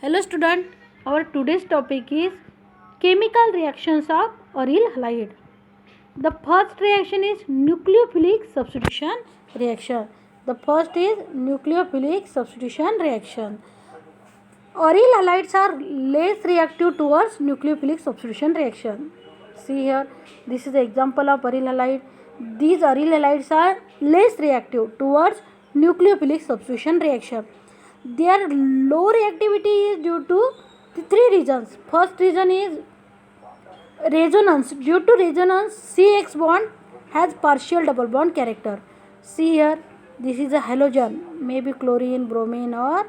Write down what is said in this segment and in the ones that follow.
Hello student, our today's topic is chemical reactions of aryl halide. The first reaction is nucleophilic substitution reaction. The first is nucleophilic substitution reaction. Aryl halides are less reactive towards nucleophilic substitution reaction. See here, this is the example of aryl halide. These aryl halides are less reactive towards nucleophilic substitution reaction. Their low reactivity is due to the three reasons. First reason is resonance. Due to resonance, CX bond has partial double bond character. See here, this is a halogen, maybe chlorine, bromine, or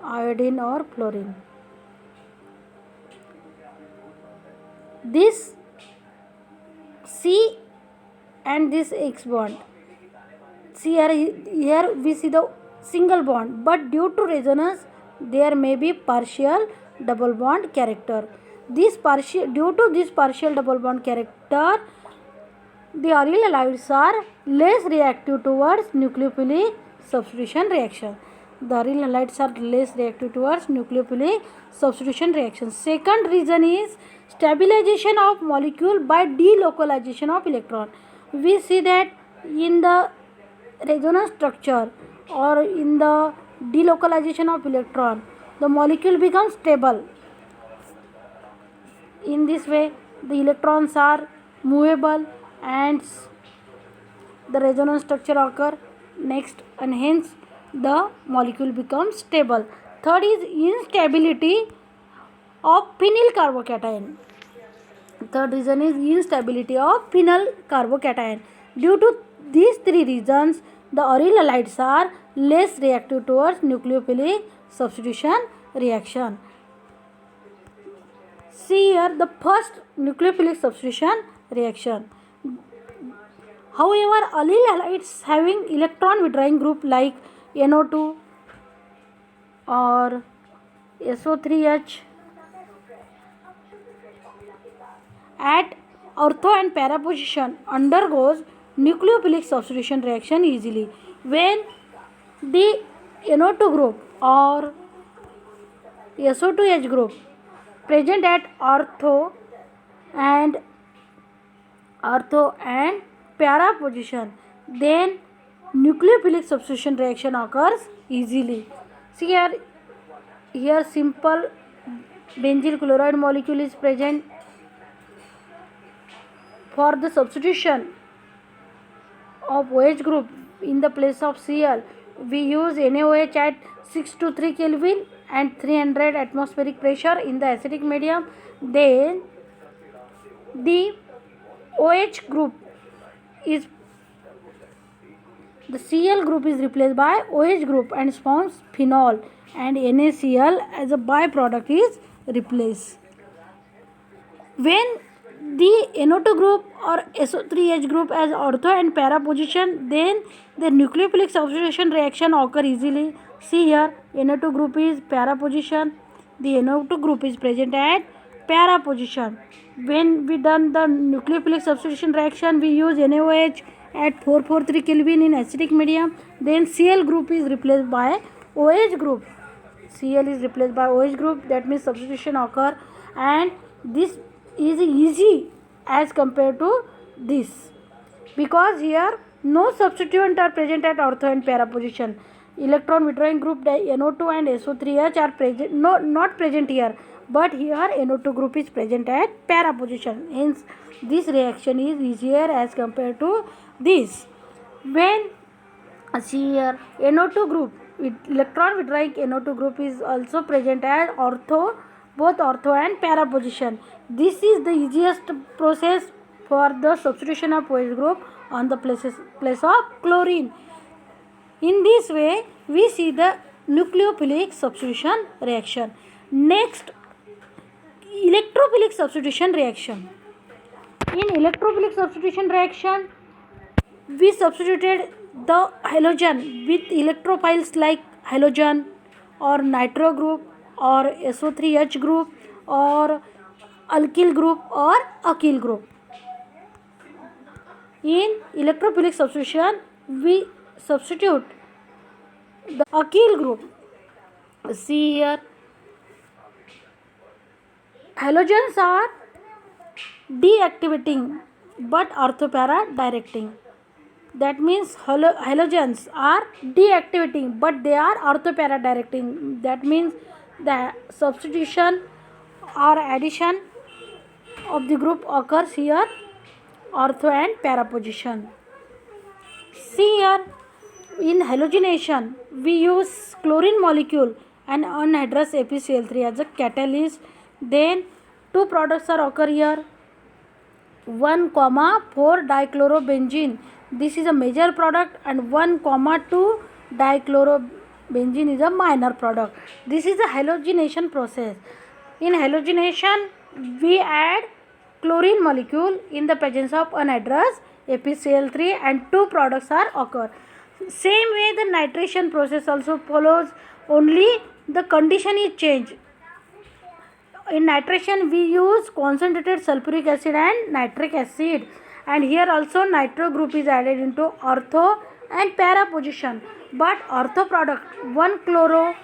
iodine or fluorine. This C and this X bond. See here we see the single bond, but due to resonance there may be partial double bond character. Due to this partial double bond character, the aryl halides are less reactive towards nucleophilic substitution reaction. The aryl halides are less reactive towards nucleophilic substitution reaction. Second reason is stabilization of molecule by delocalization of electron. We see that in the resonance structure or in the delocalization of electron, the molecule becomes stable. In this way, the electrons are movable and the resonance structure occur next, and hence the molecule becomes stable. Third is instability of phenyl carbocation. Third reason is instability of phenyl carbocation. Due to these three reasons, the aryl halides are less reactive towards nucleophilic substitution reaction. See here the first nucleophilic substitution reaction. However, aryl halides having electron withdrawing group like NO2 or SO3H at ortho and para position undergoes nucleophilic substitution reaction easily. When the NO2 group or SO2H group present at ortho and para position, then nucleophilic substitution reaction occurs easily. See here simple benzyl chloride molecule is present. For the substitution of OH group in the place of Cl, we use NaOH at 6 to 3 Kelvin and 300 atmospheric pressure in the acidic medium. Then the OH group is the Cl group is replaced by OH group and forms phenol, and NaCl as a byproduct is replaced. When the NO2 group or SO3H group as ortho and para position, then the nucleophilic substitution reaction occur easily. See here, NO2 group is para position. The NO2 group is present at para position. When we done the nucleophilic substitution reaction, we use NaOH at 443 Kelvin in acidic medium. Then Cl group is replaced by OH group. Cl is replaced by OH group. That means substitution occur, and this is easy as compared to this, because here no substituent are present at ortho and para position. Electron withdrawing group NO2 and SO3H are present, not present here, but here NO2 group is present at para position. Hence this reaction is easier as compared to this. When see here NO2 group with electron withdrawing NO2 group is also present at ortho, both ortho and para position. This is the easiest process for the substitution of OH group on the place of chlorine. In this way, we see the nucleophilic substitution reaction. Next, electrophilic substitution reaction. In electrophilic substitution reaction, we substituted the halogen with electrophiles like halogen or nitro group or SO3H group or alkyl group or acyl group. In electrophilic substitution, we substitute the acyl group. See here, Halogens are deactivating but orthopara directing. That means halogens are deactivating but they are orthopara directing. That means the substitution or addition of the group occurs here, ortho and para position. See here, in halogenation we use chlorine molecule and anhydrous ApCl3 as a catalyst. Then two products are occur here, 1,4 dichlorobenzene, this is a major product, and 1,2 dichlorobenzene is a minor product. This is a halogenation process. In halogenation we add chlorine molecule in the presence of anhydrous ApCl3 and two products are occur. Same way the nitration process also follows, only the condition is changed. In nitration we use concentrated sulfuric acid and nitric acid, and here also nitro group is added into ortho and para position. But ortho product 1-chloro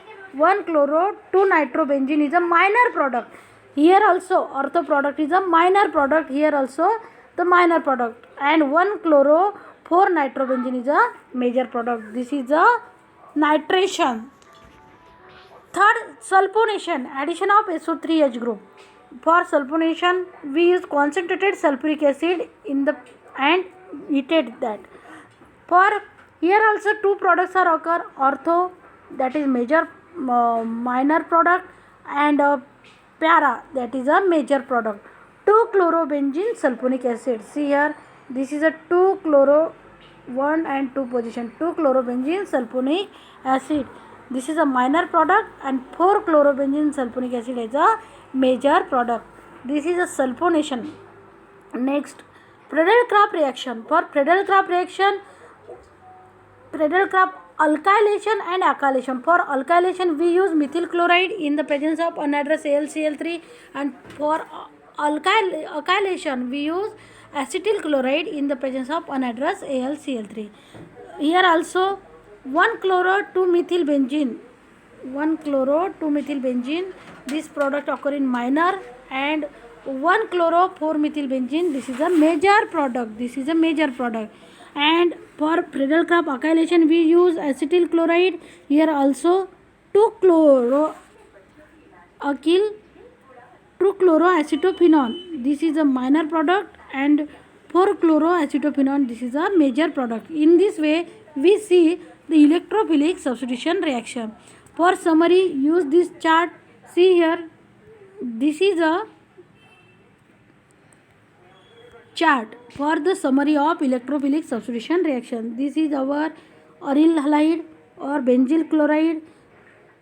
2-nitrobenzene is a minor product. Here also ortho product is a minor product, here also the minor product, and 1-chloro 4-nitrobenzene is a major product. This is a nitration. Third, sulfonation, addition of SO3H group. For sulfonation we use concentrated sulfuric acid in the and heated that. For here also two products are occur, ortho that is major minor product, and para that is a major product. 2-chlorobenzene sulfonic acid. See here, this is a 2-chloro 1 and 2 position, 2-chlorobenzene sulfonic acid. This is a minor product, and 4-chlorobenzene sulfonic acid is a major product. This is a sulfonation. Next, Prandtl-Kraft reaction. For Prandtl-Kraft reaction, Prandtl-Kraft alkylation and alkylation. For alkylation we use methyl chloride in the presence of anhydrous AlCl3, and for alkylation we use acetyl chloride in the presence of anhydrous AlCl3. Here also 1-chloro 2-methylbenzene, 1-chloro 2-methylbenzene, this product occur in minor, and 1-chloro 4-methylbenzene, this is a major product. This is a major product. And for Prandtl-Kraft alkylation we use acetyl chloride. Here also 2-chloroacetophenone, this is a minor product, and 4-chloroacetophenone, this is a major product. In this way we see the electrophilic substitution reaction. For summary, use this chart. See here, this is a chart for the summary of electrophilic substitution reaction. This is our aryl halide or benzyl chloride.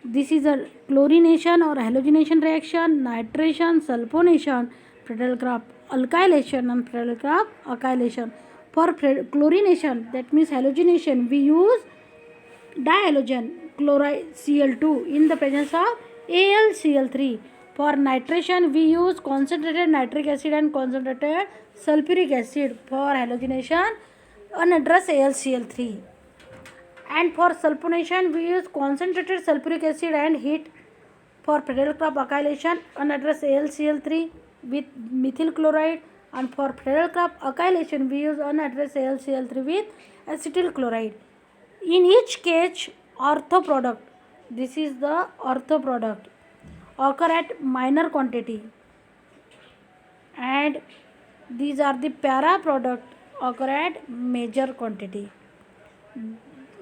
This is a chlorination or halogenation reaction, nitration, sulfonation, Prandtl-Kraft alkylation, and Prandtl-Kraft alkylation. For chlorination, that means halogenation, we use dihalogen chloride Cl2 in the presence of AlCl3. For nitration we use concentrated nitric acid and concentrated sulfuric acid. For halogenation anhydrous AlCl3. And for sulfonation we use concentrated sulfuric acid and heat. For Prandtl-Kraft alkylation anhydrous AlCl3 with methyl chloride, and for Prandtl-Kraft alkylation we use anhydrous AlCl3 with acetyl chloride. In each case ortho product, this is the ortho product, occur at minor quantity, and these are the para product occur at major quantity.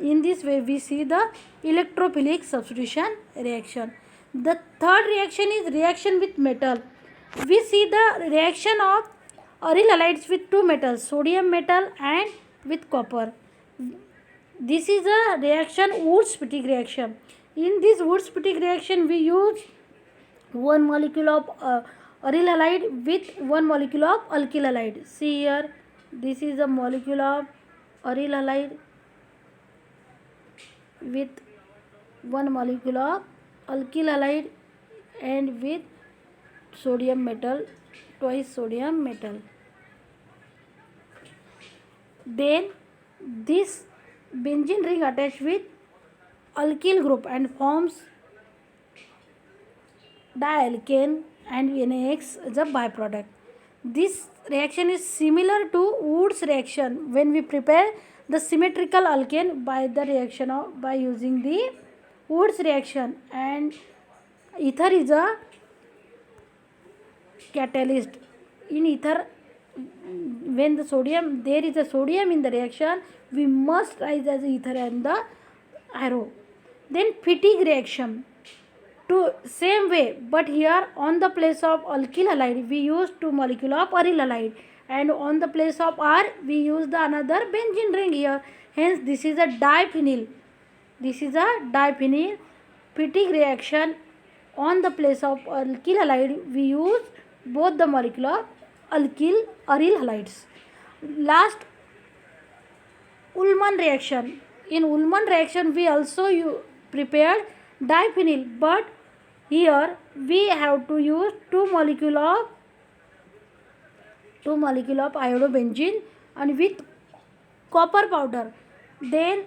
In this way we see the electrophilic substitution reaction. The third reaction is reaction with metal. We see the reaction of aryl halides with two metals, sodium metal and with copper. This is a reaction Wurtz-Pettig reaction. In this Wurtz-Pettig reaction we use one molecule of aryl halide with one molecule of alkyl halide. See here, this is a molecule of aryl halide with one molecule of alkyl halide and with sodium metal, twice sodium metal. Then this benzene ring attached with alkyl group and forms dialkane and NaX as a byproduct. This reaction is similar to Wood's reaction when we prepare the symmetrical alkane by the reaction of by using the Wood's reaction, and ether is a catalyst. In ether, when the sodium there is a sodium in the reaction, we must rise as ether and the arrow. Then fatigue reaction, to same way, but here on the place of alkyl halide we use two molecule of aryl halide, and on the place of R we use the another benzene ring here. Hence this is a diphenyl. This is a diphenyl. Fatigue reaction, on the place of alkyl halide we use both the molecule of alkyl aryl halides. Last, Ullmann reaction. In Ullmann reaction we also prepared diphenyl, but here we have to use two molecule of iodobenzene and with copper powder. Then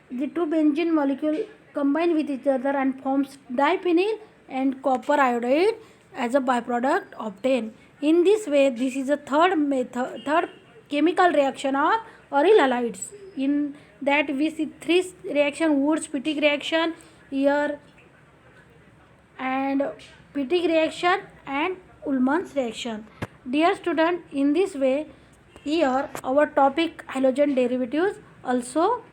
the two benzene molecule combine with each other and forms diphenyl and copper iodide as a byproduct obtained. In this way, this is a third chemical reaction of aryl halides. In that we see three reaction: Wood's fatigue reaction here, and fatigue reaction and Ullmann's reaction. Dear student, in this way here our topic halogen derivatives also